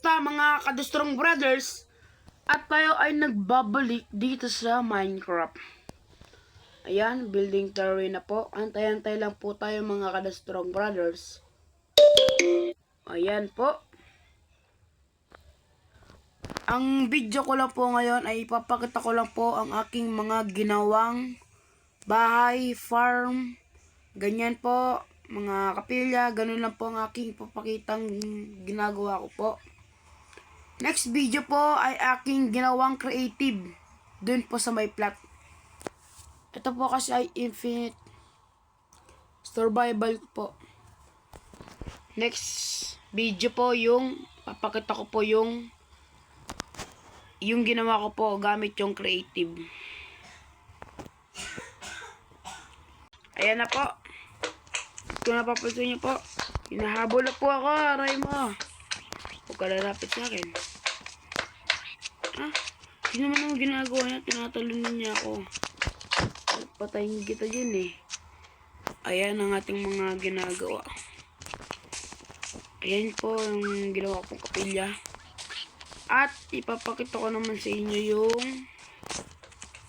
Kamusta mga Kadestrong Brothers? At tayo ay nagbabalik dito sa Minecraft. Ayan, building terrain na po. Antay-antay lang po tayo mga Kadestrong Brothers. Ayan po. Ang video ko lang po ngayon ay ipapakita ko lang po ang aking mga ginawang bahay, farm, ganyan po, mga kapilya, ganun lang po ang aking papakitang ginagawa ko po. Next video po ay aking ginawang creative dun po sa may plot. Ito po kasi ay infinite survival po. Next video po yung papakita ko po yung ginawa ko po gamit yung creative. Ayan na po. Kung napapansin niyo po, hinahabol na po ako, aray mo. Huwag ka lalapit sa akin. Hindi naman ang ginagawa niya, tinatalunan niya ako. Patayin kita dyan eh. Ayan ang ating mga ginagawa. Ayan po ang ginawa kong kapilya. At ipapakita ko naman sa inyo yung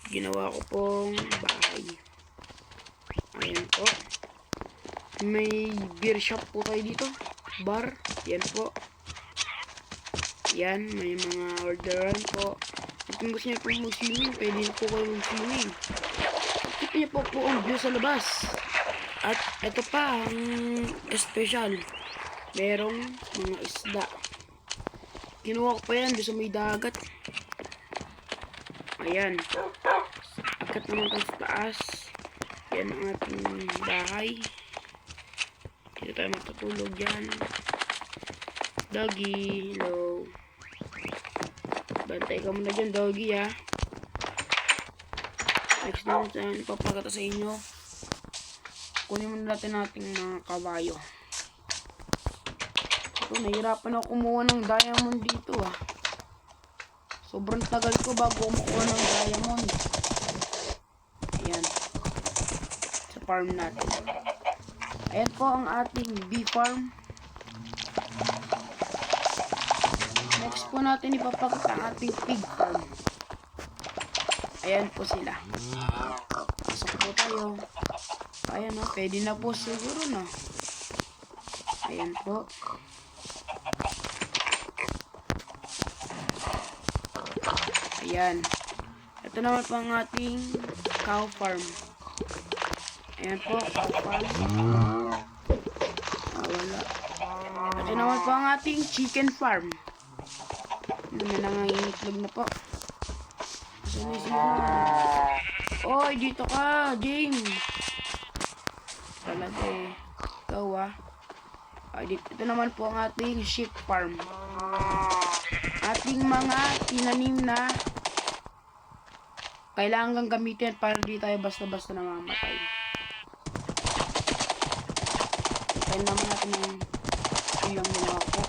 ginawa ko pong bahay. Ayan po. May beer shop po tayo dito. Bar. Yan po. Yan. May mga orderan po. At kung gusto niyo po mag-swimming, pwede po kayo mag-swimming. Kita niyo po ang view sa labas. At ito pa ang special. Merong mga isda. Kinuha ko pa yan doon sa may dagat. Ayan. Akat naman tayo sa taas. Yan ang ating bahay. Dito tayo matutulog yan. Doggy, hello. Bantay ka muna dyan, doggy, ha. Next naman sa ipapakita sa inyo. Kunin muna natin ating mga kabayo. Ito, nahirapan ako kumuha ng diamond dito, ha. Sobrang tagal ko bago kumuha ng diamond. Ayan. Sa farm natin. Ayan po ang ating bee farm. Next po natin ipapakita ang ating pig farm. Ayan po sila. Pasok po tayo. Ayan o, pwede na po siguro na. Ayan po. Ayan. Ito naman po ang ating cow farm. Ayan po, cow farm. Wala. Ito naman po ang ating chicken farm. May nangangingitlog na po. Oy, dito ka, James. Talaga eh. Ikaw ito naman po ang ating sheep farm. Ating mga tinanim na kailangan gamitin para di tayo basta-basta namamatay. Itayin naman natin yung ilang mga po.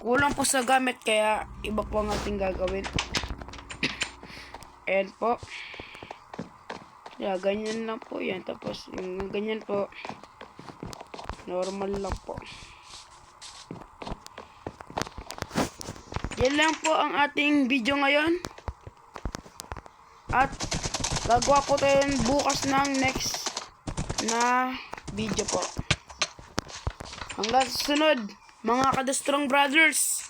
Kulang po sa gamit kaya iba po ang ating gagawin. Ayan po. Yeah, ganyan lang po yan. Tapos yung ganyan po normal lang po. Yan lang po ang ating video ngayon. At gagawa po tayo bukas ng next na video po. Hanggang sa sunod, mga Kadestrong Brothers.